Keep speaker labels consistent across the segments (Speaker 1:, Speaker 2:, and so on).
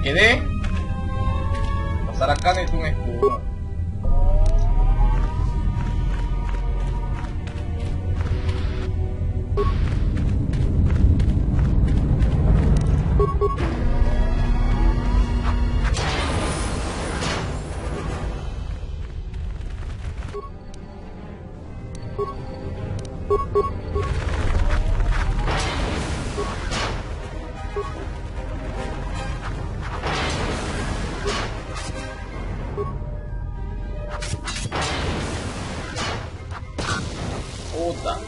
Speaker 1: quedé. Pasar acá necesito un escudo. Puta.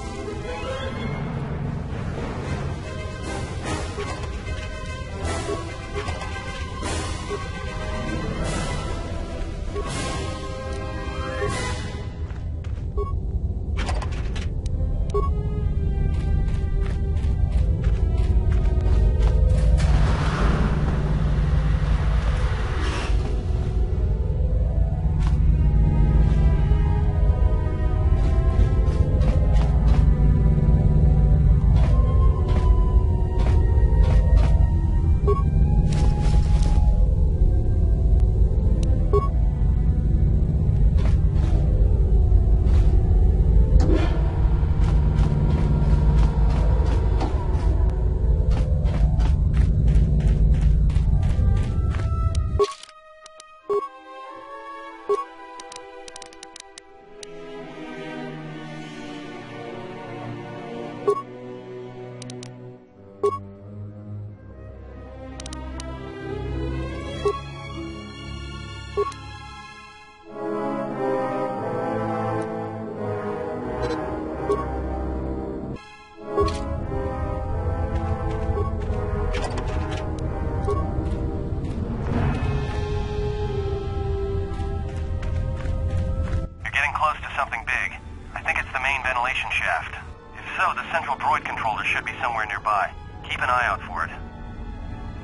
Speaker 2: Shaft. If so, the central droid controller should be somewhere nearby. Keep an eye out for it.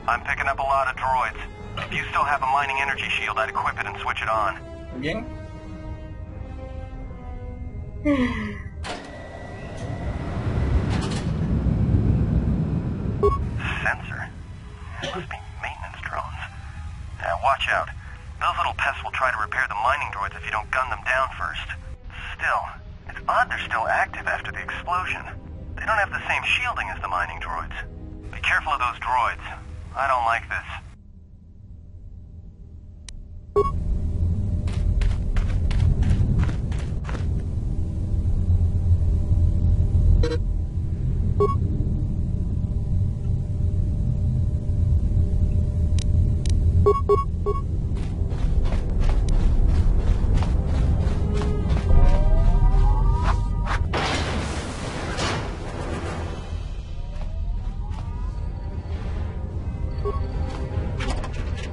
Speaker 2: I'm picking up a lot of droids. If you still have a mining energy shield, I'd equip it and switch it on.
Speaker 1: Bien.
Speaker 2: Sensor? It must be maintenance drones. Now watch out. Those little pests will try to repair the mining droids if you don't gun them down first. Still, it's odd they're still active after the explosion. They don't have the same shielding as the mining droids. Be careful of those droids. I don't like this.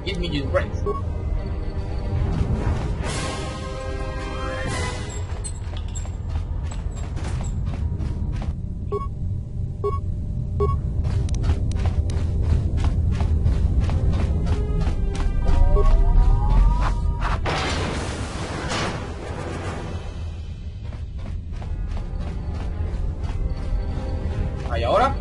Speaker 1: Give me your brains. ¿Y ahora?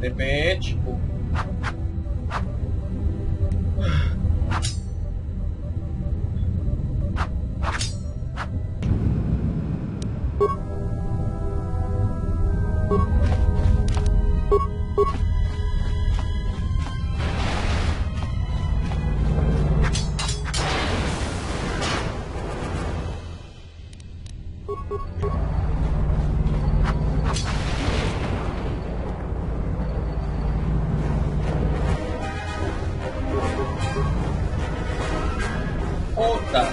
Speaker 1: TP, tipo. Puta.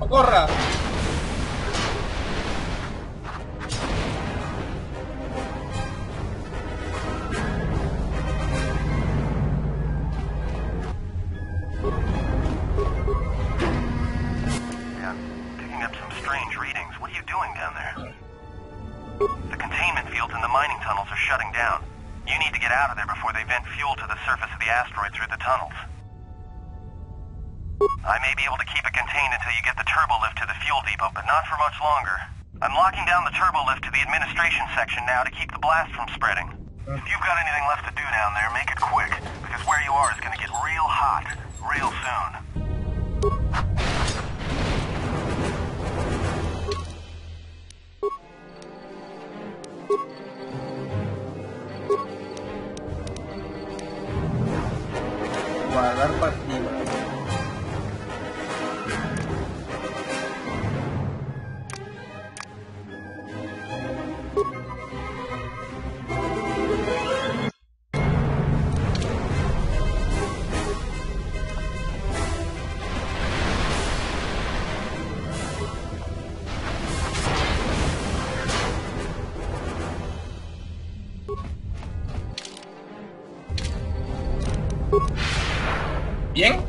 Speaker 1: ¡Corra!
Speaker 2: Shutting down. You need to get out of there before they vent fuel to the surface of the asteroid through the tunnels. I may be able to keep it contained until you get the turbo lift to the fuel depot, but not for much longer. I'm locking down the turbo lift to the administration section now to keep the blast from spreading. If you've got anything left to do down there, make it quick, because where you are is going to get real hot, real soon.
Speaker 1: Guardar partida. Bien.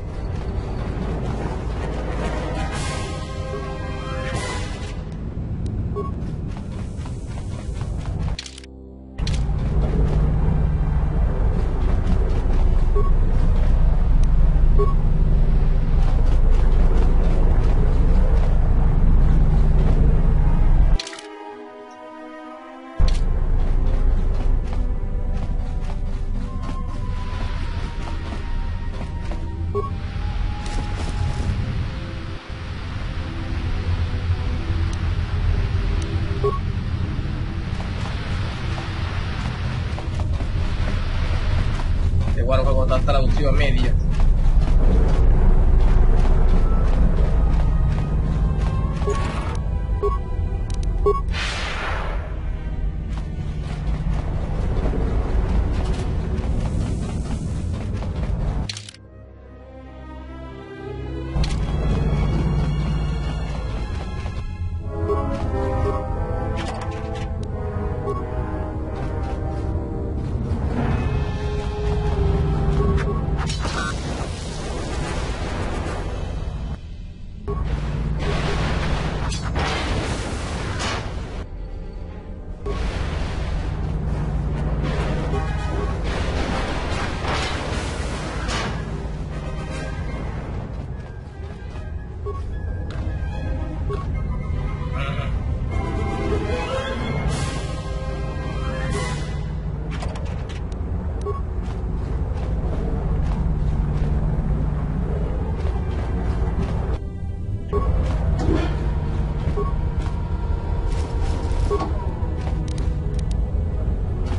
Speaker 1: Igual juego está traducido a medias.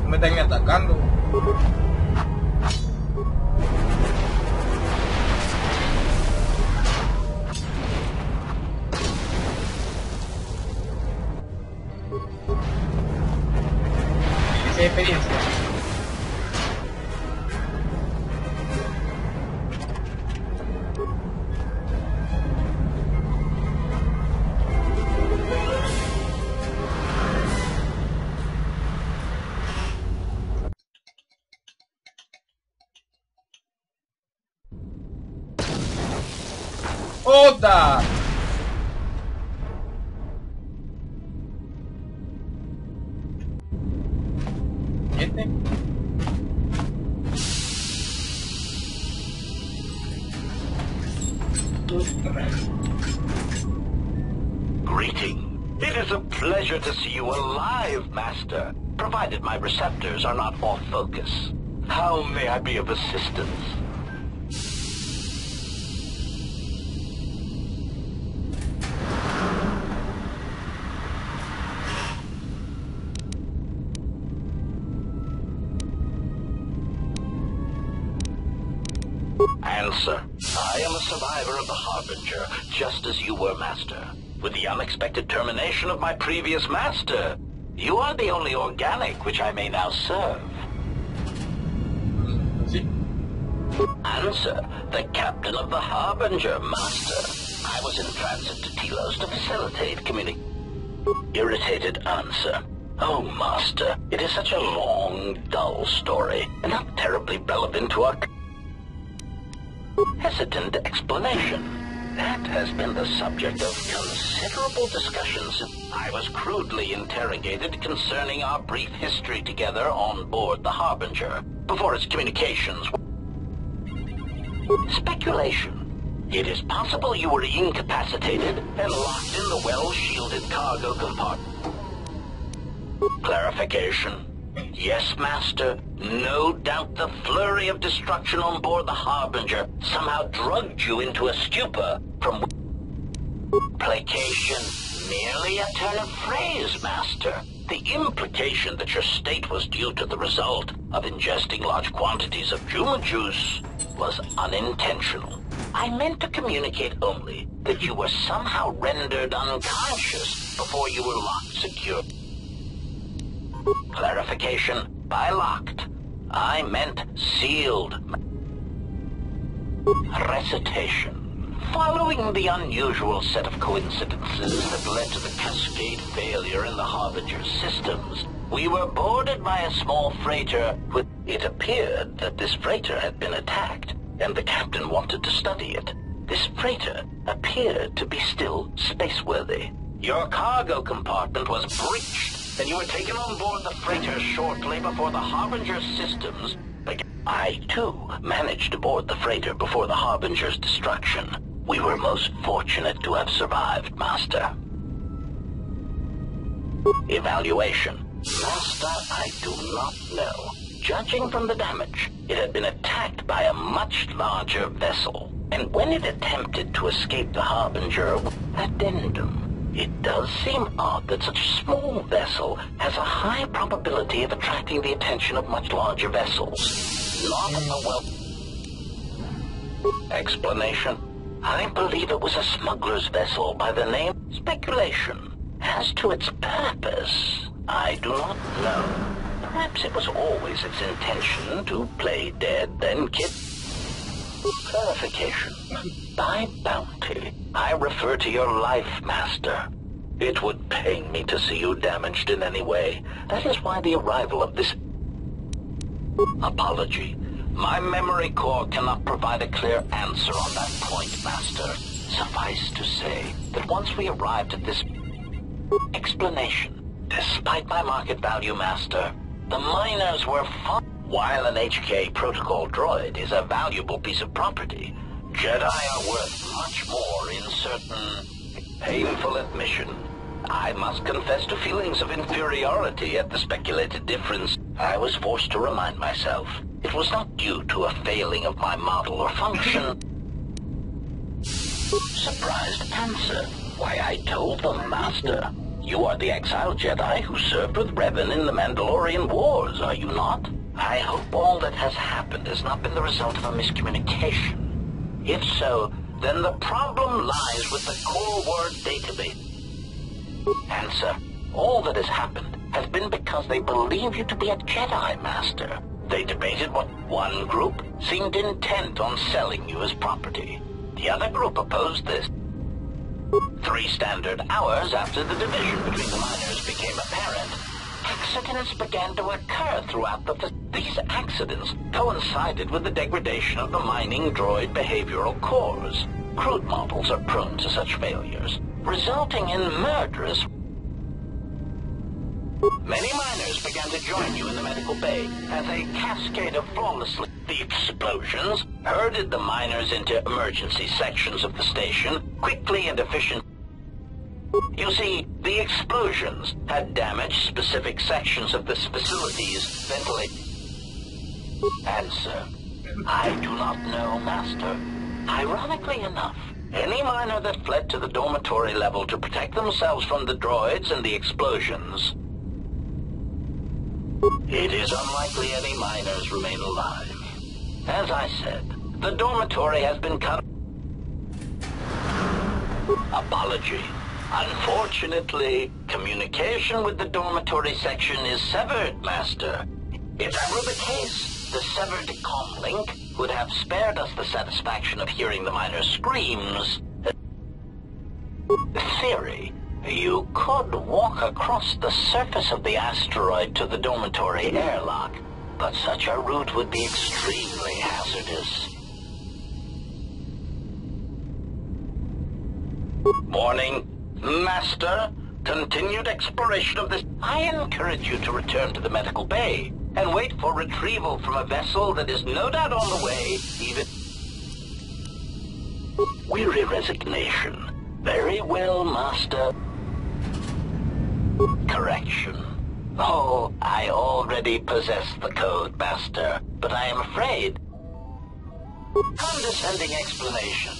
Speaker 1: Me están atacando. Esa experiencia. ¡Oda! ¿Este?
Speaker 3: Greeting. It is a pleasure to see you alive, Master, provided my receptors are not off focus. How may I be of assistance? Answer. I am a survivor of the Harbinger, just as you were, Master. With the unexpected termination of my previous Master, you are the only organic which I may now serve.
Speaker 1: Sí.
Speaker 3: Answer. The captain of the Harbinger, Master. I was in transit to Telos to facilitate communication. Irritated answer. Oh, Master, it is such a long, dull story, and not terribly relevant to our... Hesitant explanation. That has been the subject of considerable discussions. I was crudely interrogated concerning our brief history together on board the Harbinger, before its communications... Speculation. It is possible you were incapacitated and locked in the well-shielded cargo compartment. Clarification. Yes, Master. No doubt the flurry of destruction on board the Harbinger somehow drugged you into a stupor from... Placation. Merely a turn of phrase, Master. The implication that your state was due to the result of ingesting large quantities of Juma juice was unintentional. I meant to communicate only that you were somehow rendered unconscious before you were locked secure. Clarification. By locked, I meant sealed. Recitation. Following the unusual set of coincidences that led to the cascade failure in the Harbinger's systems, we were boarded by a small freighter with... It appeared that this freighter had been attacked, and the captain wanted to study it. This freighter appeared to be still spaceworthy. Your cargo compartment was breached, and you were taken on board the freighter shortly before the Harbinger's systems began. I, too, managed to board the freighter before the Harbinger's destruction. We were most fortunate to have survived, Master. Evaluation. Master, I do not know. Judging from the damage, it had been attacked by a much larger vessel. And when it attempted to escape the Harbinger, addendum. It does seem odd that such a small vessel has a high probability of attracting the attention of much larger vessels. Not a well... Explanation. I believe it was a smuggler's vessel by the name... Speculation. As to its purpose, I do not know. Perhaps it was always its intention to play dead, then kill... Clarification. By bounty, I refer to your life, Master. It would pain me to see you damaged in any way. That is why the arrival of this... Apology. My memory core cannot provide a clear answer on that point, Master. Suffice to say that once we arrived at this... Explanation. Despite my market value, Master, the miners were far... While an HK protocol droid is a valuable piece of property, Jedi are worth much more in certain... Painful admission. I must confess to feelings of inferiority at the speculated difference. I was forced to remind myself it was not due to a failing of my model or function. Surprised answer. Why, I told them, Master. You are the exiled Jedi who served with Revan in the Mandalorian Wars, are you not? I hope all that has happened has not been the result of a miscommunication. If so, then the problem lies with the core word database. Answer. All that has happened has been because they believe you to be a Jedi, Master. They debated what one group seemed intent on selling you as property. The other group opposed this. 3 standard hours after the division between the miners became apparent, accidents began to occur throughout the... These accidents coincided with the degradation of the mining droid behavioral cores. Crude models are prone to such failures, resulting in murderous... Many miners began to join you in the medical bay as a cascade of flawlessly... The explosions herded the miners into emergency sections of the station, quickly and efficient. You see, the explosions had damaged specific sections of this facility's ventilation. Answer. I do not know, Master. Ironically enough, any miner that fled to the dormitory level to protect themselves from the droids and the explosions... It is unlikely any miners remain alive. As I said, The dormitory has been cut. Apology. Unfortunately, communication with the dormitory section is severed, Master. If that were the case, the severed comm link would have spared us the satisfaction of hearing the minor screams. Theory. You could walk across the surface of the asteroid to the dormitory airlock, but such a route would be extremely hazardous. Morning, Master. Continued exploration of this. I encourage you to return to the medical bay and wait for retrieval from a vessel that is no doubt on the way, even... Weary resignation. Very well, Master. Correction. Oh, I already possess the code, Master, but I am afraid... Condescending explanation.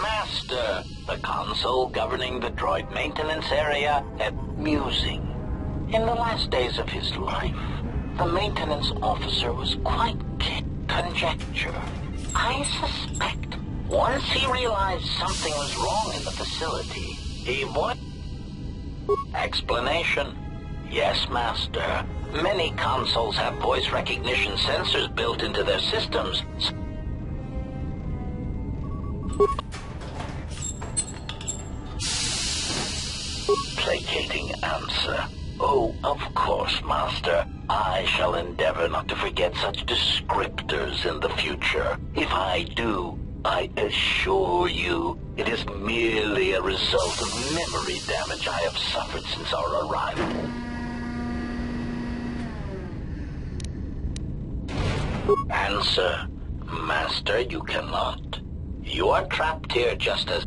Speaker 3: Master, the console governing the droid maintenance area, musing. In the last days of his life, the maintenance officer was quite conjecture. I suspect once he realized something was wrong in the facility, he would... Explanation. Yes, Master. Many consoles have voice recognition sensors built into their systems. Placating answer. Oh, of course, Master. I shall endeavor not to forget such descriptors in the future. If I do, I assure you, it is merely a result of memory damage I have suffered since our arrival. Answer. Master, you cannot. You are trapped here just as...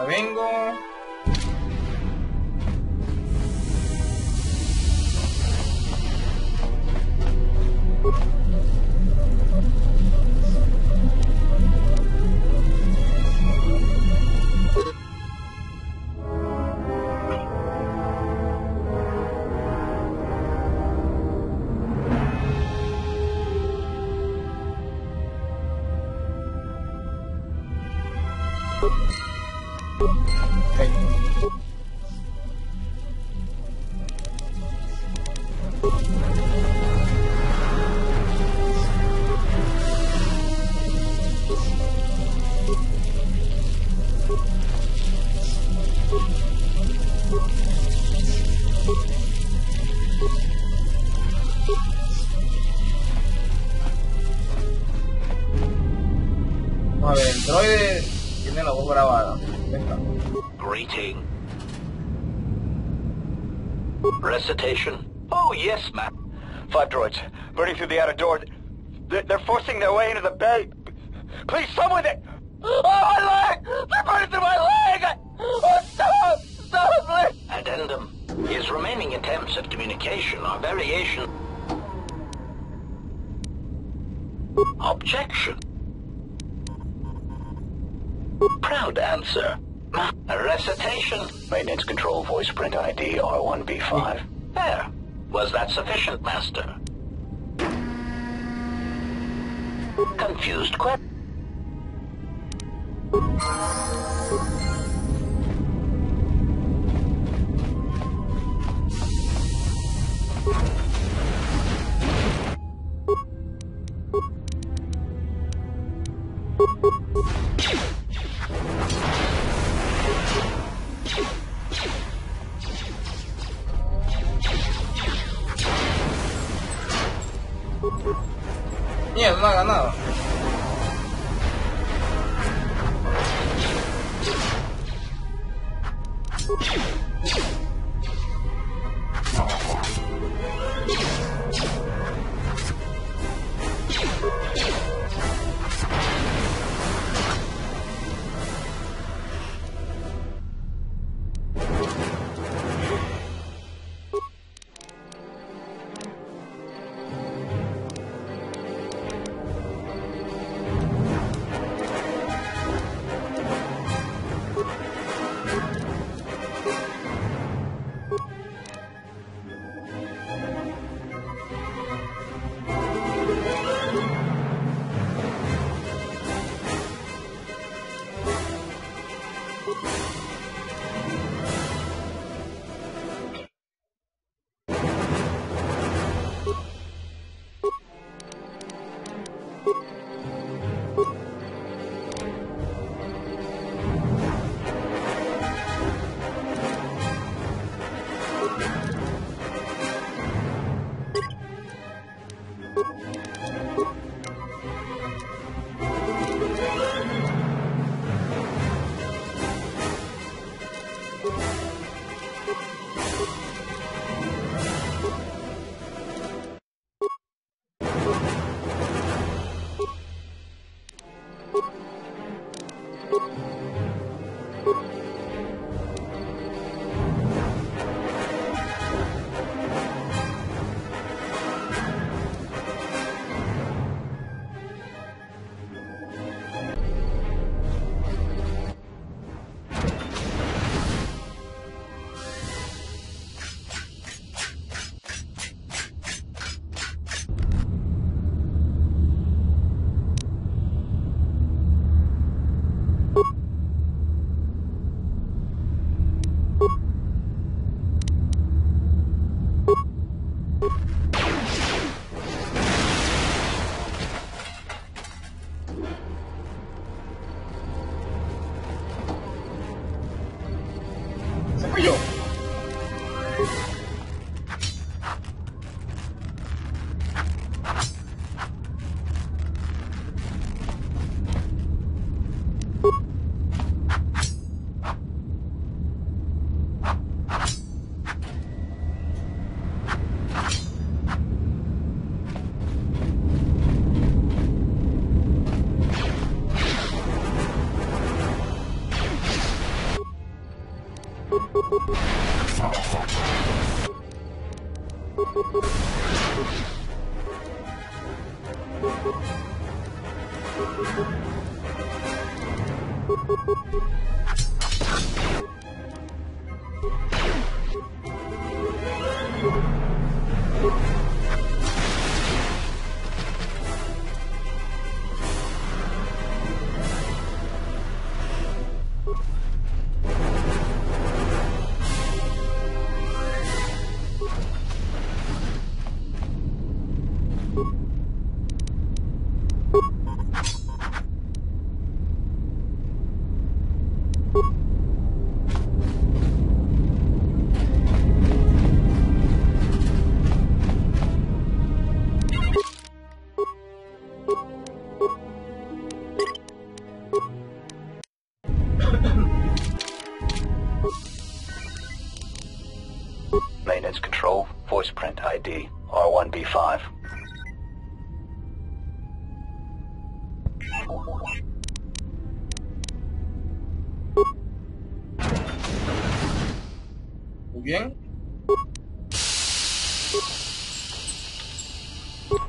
Speaker 1: Vengo. A ver, el droide tiene la voz grabada. Esta.
Speaker 3: Greeting. Recitation. Oh, yes, ma'am.
Speaker 2: 5 droids, burning through the outer door. They're forcing their way into the bay. Please, someone that... Oh, my leg! They're burning through my leg! Oh, stop! Stop, please!
Speaker 3: Addendum. His remaining attempts at communication are variation. Objection. Proud answer. Recitation.
Speaker 2: Maintenance control voice print ID R1B5.
Speaker 3: There. Was that sufficient, Master? Confused question.
Speaker 1: Mierda, no ha ganado.
Speaker 3: Maintenance control, voice print ID, R1B5.
Speaker 1: Muy bien.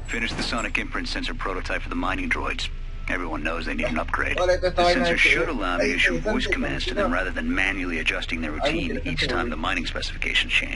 Speaker 4: Finish the sonic imprint sensor prototype for the mining droids. Everyone knows they need an upgrade.
Speaker 1: Vale,
Speaker 4: The sensor should allow me to issue voice commands to them rather than manually adjusting their routine each time the mining specifications change.